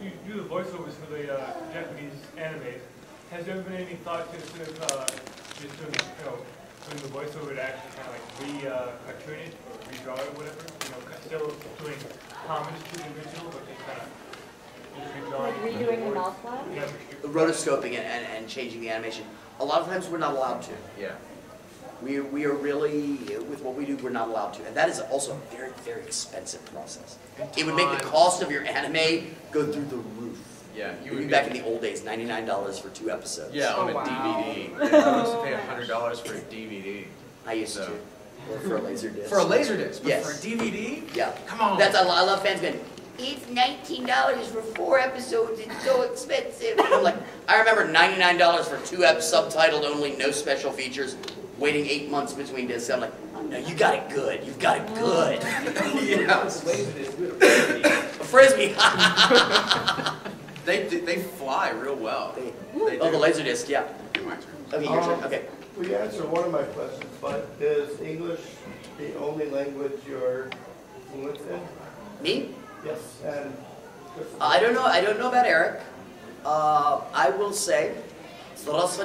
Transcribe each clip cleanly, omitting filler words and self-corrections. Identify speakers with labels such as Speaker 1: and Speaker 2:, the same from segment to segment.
Speaker 1: you do the voiceovers for the Japanese animes. Has there been any thought to sort of just doing, doing the voiceover to actually kind of like re-cartoon it or redraw it or whatever? Still doing homage to the original, but just kind of redrawing.
Speaker 2: Like redoing the mouth flap?
Speaker 1: Yeah.
Speaker 3: Rotoscoping and changing the animation. A lot of times we're not allowed to.
Speaker 4: Yeah.
Speaker 3: We are really, with what we do, we're not allowed to. And that is also a very, very expensive process. It would make the cost of your anime go through the roof.
Speaker 4: Yeah,
Speaker 3: you would be back in the old days, $99 for 2 episodes.
Speaker 4: Yeah, on a DVD. Yeah, I used to pay $100 for a DVD.
Speaker 3: I used to. Or for a laser disc.
Speaker 4: For a laser disc? But
Speaker 3: yes.
Speaker 4: for a DVD?
Speaker 3: Yeah.
Speaker 4: Come on.
Speaker 3: I love fans going, it's $19 for 4 episodes, it's so expensive. And I'm like, I remember $99 for 2 subtitled only, no special features, waiting 8 months between discs. I'm like, no, you got it good. You've got it good.
Speaker 4: Yeah.
Speaker 3: A frisbee.
Speaker 4: They fly real well. They
Speaker 3: oh, the laser disc, yeah. Okay, your turn. Okay.
Speaker 5: We answered one of my questions, but is English the only language you're fluent in?
Speaker 3: Me?
Speaker 5: Yes, and
Speaker 3: I don't know. I don't know about Eric. I will say,
Speaker 6: I'll be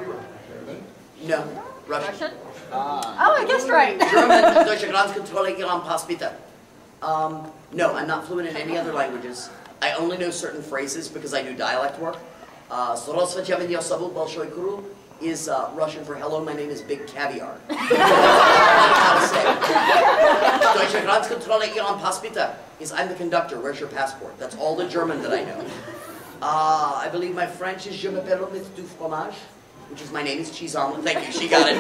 Speaker 6: right.
Speaker 5: German?
Speaker 3: No, Russian.
Speaker 2: Russian? Oh, I guessed right.
Speaker 3: German. Deutsche Grenzkontrolle Iran Passbitte. No, I'm not fluent in any other languages. I only know certain phrases because I do dialect work. Is Russian for hello, my name is Big Caviar. How to say. Deutsche Grenzkontrolle Iran Passbitte is I'm the conductor, where's your passport? That's all the German that I know. I believe my French is Je m'appelle du fromage, which is my name is cheese omelet. Thank you, she got it.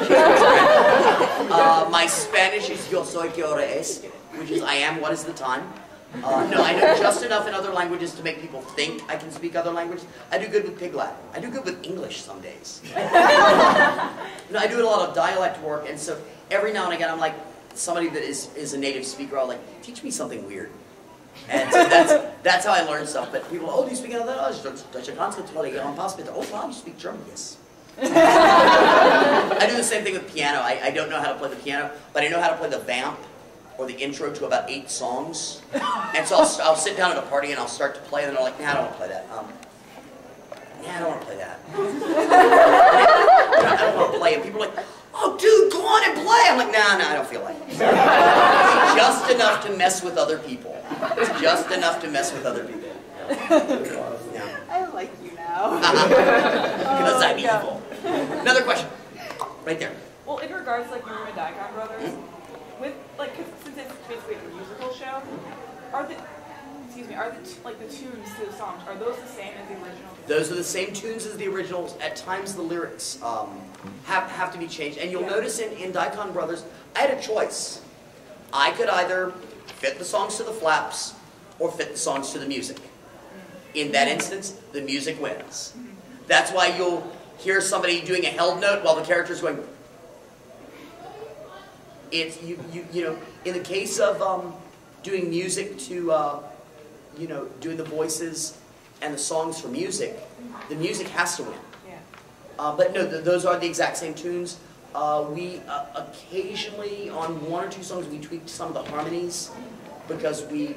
Speaker 3: My Spanish is yo soy que hora es, which is I am what is the time. No, I know just enough in other languages to make people think I can speak other languages. I do good with Pig Latin. I do good with English some days. No, I do a lot of dialect work, and so every now and again I'm like, somebody that is a native speaker, I'll like, teach me something weird. And so that's how I learn stuff. But people, oh, do you speak another? Oh, wow, you speak German? Yes. I do the same thing with piano. I don't know how to play the piano, but I know how to play the vamp or the intro to about 8 songs. And so I'll sit down at a party and I'll start to play, and they're like, nah, I don't want to play that. Nah, I don't want to play that. I don't want to play it. People are like, oh, dude, go on and play. I'm like, nah, I don't feel like it. It's just enough to mess with other people. It's just enough to mess with other people. Yeah.
Speaker 2: I like you now.
Speaker 3: Because I'm evil. Another question. Right there.
Speaker 7: Well, in regards to like Maroon and Geek.Kon Brothers, with like, since it's basically a musical show, are the tunes to the songs, are those the same as the original?
Speaker 3: Those are the same tunes as the originals. At times the lyrics have to be changed. And you'll notice in Geek.Kon Brothers, I had a choice. I could either fit the songs to the flaps or fit the songs to the music. In that instance, the music wins. That's why you'll hear somebody doing a held note while the character's going. It's you know, in the case of doing music to doing the voices and the songs for music, the music has to win. But no, those are the exact same tunes. We occasionally, on 1 or 2 songs, we tweaked some of the harmonies because we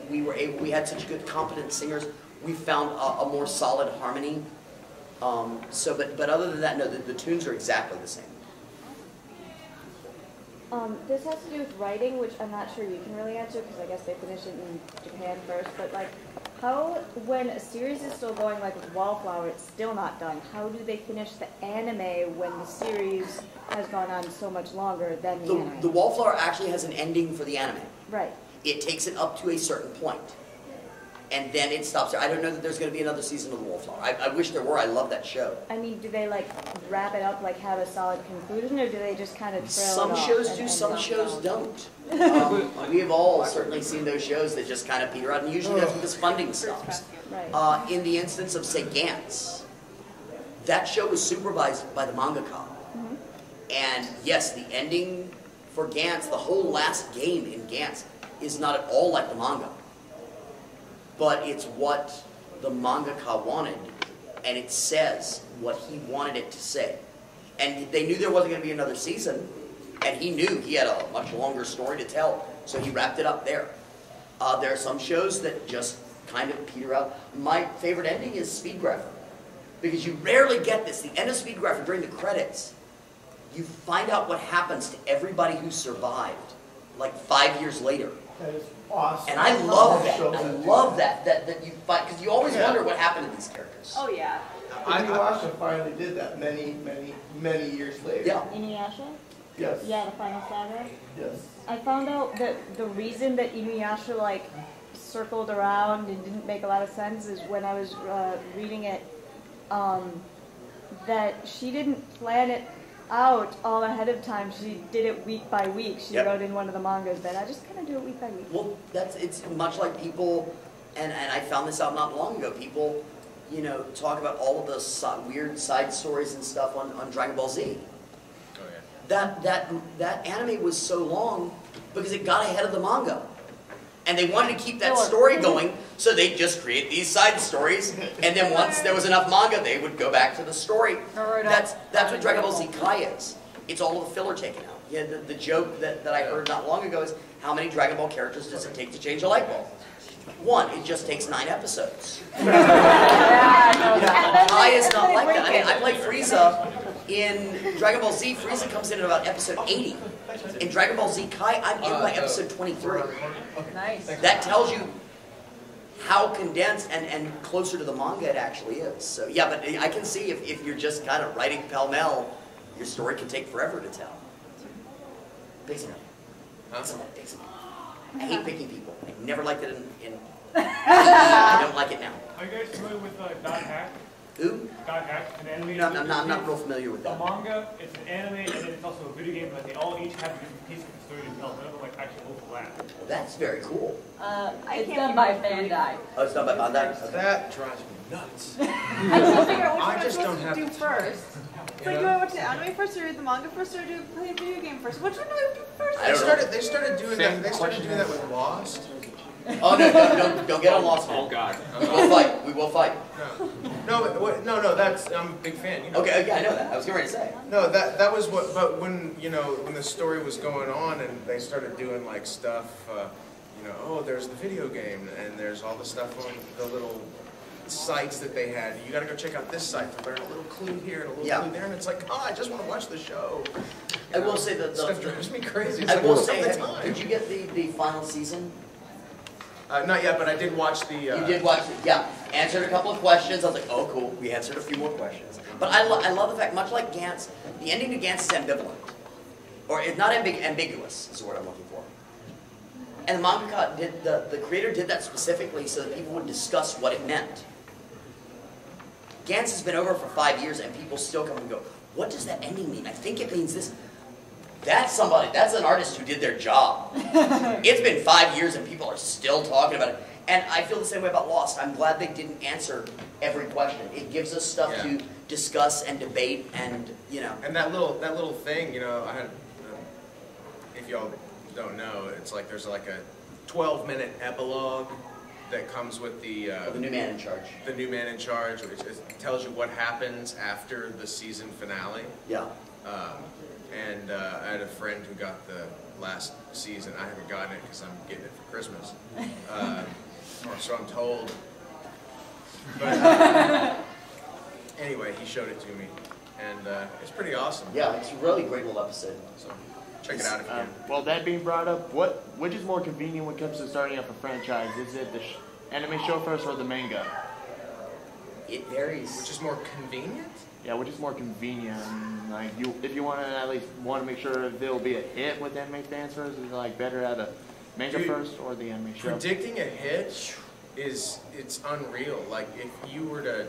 Speaker 3: had such good, competent singers. We found a more solid harmony. But other than that, no, the tunes are exactly the same.
Speaker 2: This has to do with writing, which I'm not sure you can really answer because I guess they finished it in Japan first. But like, how, when a series is still going, like with Wallflower, it's still not done. How do they finish the anime when the series has gone on so much longer than the anime?
Speaker 3: The Wallflower actually has an ending for the anime.
Speaker 2: Right.
Speaker 3: It takes it up to a certain point, and then it stops there. I don't know that there's going to be another season of the Wallflower. I wish there were. I love that show.
Speaker 2: I mean, do they like wrap it up, like have a solid conclusion, or do they just kind of trail
Speaker 3: Some
Speaker 2: it off
Speaker 3: shows
Speaker 2: and
Speaker 3: do,
Speaker 2: end
Speaker 3: some
Speaker 2: it?
Speaker 3: shows don't. We have all certainly seen those shows that just kind of peter out, and usually that's because funding stops.
Speaker 2: Right.
Speaker 3: In the instance of, say, Gantz, that show was supervised by the mangaka. And yes, the ending for Gantz, the whole last game in Gantz, is not at all like the manga. But it's what the mangaka wanted, and it says what he wanted it to say. And they knew there wasn't going to be another season, and he knew he had a much longer story to tell, so he wrapped it up there. There are some shows that just kind of peter out. My favorite ending is Speedgrapher, because you rarely get this. The end of Speedgrapher during the credits, you find out what happens to everybody who survived, like 5 years later.
Speaker 5: That is awesome.
Speaker 3: And I love that. I love that you find, because you always wonder what happened to these characters.
Speaker 7: Oh yeah.
Speaker 5: Inuyasha finally did that many years later.
Speaker 3: Yeah.
Speaker 2: Inuyasha?
Speaker 5: Yes.
Speaker 2: Yeah, the final saga.
Speaker 5: Yes.
Speaker 2: I found out that the reason that Inuyasha like circled around and didn't make a lot of sense is when I was reading it, that she didn't plan it out all ahead of time. She did it week by week. She wrote in one of the mangas that I just kind of do it week by week.
Speaker 3: Well, it's much like people, and I found this out not long ago. People, you know, talk about all of the weird side stories and stuff on Dragon Ball Z.
Speaker 4: Oh yeah.
Speaker 3: That anime was so long because it got ahead of the manga. And they wanted to keep that story going, so they'd just create these side stories, and then once there was enough manga, they would go back to the story. That's what Dragon Ball Z Kai is. It's all of the filler taken out. Yeah, the joke that I heard not long ago is, how many Dragon Ball characters does it take to change a light bulb? 1. It just takes 9 episodes. Kai is not like that. I mean, I played Frieza in Dragon Ball Z. Frieza comes in at about episode 80. In Dragon Ball Z Kai, I'm in by episode 23.
Speaker 7: Nice.
Speaker 3: That tells you how condensed and closer to the manga it actually is. So yeah, but I can see if you're just kind of writing pell-mell, your story can take forever to tell. Basically. Basically. I hate picking people. I never liked it in I don't like it now.
Speaker 1: Are you guys familiar with Dot Hack?
Speaker 3: Who?
Speaker 1: Dot Hack, an anime.
Speaker 3: No, I'm not real familiar with
Speaker 1: The
Speaker 3: that.
Speaker 1: manga, it's an anime, and then it's also a video game, but they all each have a different piece of the story to tell. None of them like actually overlap.
Speaker 3: Well, that's very cool.
Speaker 6: It's done by Bandai.
Speaker 3: Oh, it's done by Bandai? Okay.
Speaker 4: That drives me nuts.
Speaker 7: I can't figure out which
Speaker 4: I
Speaker 7: one I'm
Speaker 4: just don't
Speaker 7: supposed
Speaker 4: have
Speaker 7: to do
Speaker 4: the
Speaker 7: first. It's like, do I watch the anime first, or read the manga first, or do play a video game first? Which one do I do first?
Speaker 3: I don't know.
Speaker 4: They started doing that. They started doing that with Lost.
Speaker 3: Oh, no, don't get on Lost.
Speaker 4: Oh God.
Speaker 3: We will fight. We will fight.
Speaker 4: No. That's I'm a big fan. You know.
Speaker 3: Okay, yeah, I know that. I was getting ready to say.
Speaker 4: No, that was what. But when when the story was going on and they started doing like stuff, oh, there's the video game and there's all the stuff on the little sites that they had. You got to go check out this site to learn a little clue here and a little clue there, and it's like, I just want to watch the show.
Speaker 3: I will say that
Speaker 4: stuff drives me crazy. It's
Speaker 3: I
Speaker 4: like,
Speaker 3: will
Speaker 4: what's
Speaker 3: say,
Speaker 4: up the time?
Speaker 3: did you get the final season?
Speaker 4: Not yet, but I did watch the.
Speaker 3: You did watch it, yeah. Answered a couple of questions. I was like, oh, cool. We answered a few more questions. But I love the fact, much like Gantz, the ending to Gantz is ambivalent. Or it's not ambiguous, is the word I'm looking for. And the mangaka the creator did that specifically so that people would discuss what it meant. Gantz has been over for 5 years and people still come and go, what does that ending mean? I think it means this. That's an artist who did their job. It's been 5 years and people are still talking about it. And I feel the same way about Lost. I'm glad they didn't answer every question. It gives us stuff to discuss and debate and,
Speaker 4: And that little thing, I had, if y'all don't know, it's like there's like a 12-minute epilogue that comes with the
Speaker 3: new man in charge.
Speaker 4: The new man in charge, which tells you what happens after the season finale.
Speaker 3: Yeah.
Speaker 4: And I had a friend who got the last season. I haven't gotten it because I'm getting it for Christmas. Or so I'm told. But anyway, he showed it to me, and it's pretty awesome.
Speaker 3: Yeah, it's a really great little episode.
Speaker 4: So check it out if you can.
Speaker 8: Well, that being brought up, which is more convenient when it comes to starting up a franchise? Is it the anime show first or the manga?
Speaker 3: It varies.
Speaker 4: Which is more convenient?
Speaker 8: Yeah, which is more convenient? Like, if you want to at least to make sure there'll be a hit with anime fans first, is it like better at a manga first or the anime show?
Speaker 4: Predicting a hit it's unreal. Like if you were to,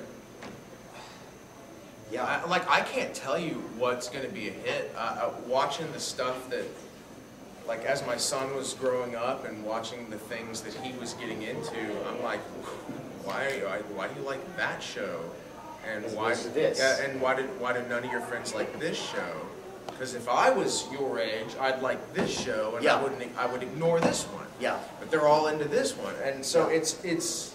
Speaker 4: I can't tell you what's going to be a hit. Watching the stuff that, like as my son was growing up and watching the things that he was getting into, I'm like, why do you like that show? And why do none of your friends like this show? Because if I was your age, I'd like this show, and I would ignore this one.
Speaker 3: Yeah.
Speaker 4: But they're all into this one, and so it's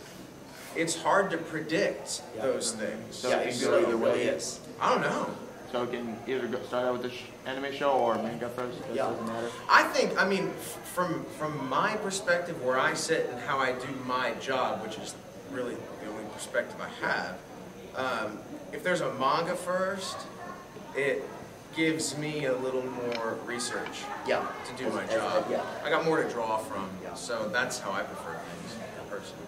Speaker 4: hard to predict those things.
Speaker 8: So it can go either way.
Speaker 4: I don't know.
Speaker 8: So it can either start out with the anime show or manga first. It doesn't matter.
Speaker 4: I think, from my perspective, where I sit and how I do my job, which is really the only perspective I have. If there's a manga first, it gives me a little more research
Speaker 3: Yeah.
Speaker 4: to do my job.
Speaker 3: Yeah.
Speaker 4: I got more to draw from,
Speaker 3: Yeah.
Speaker 4: so that's how I prefer things personally.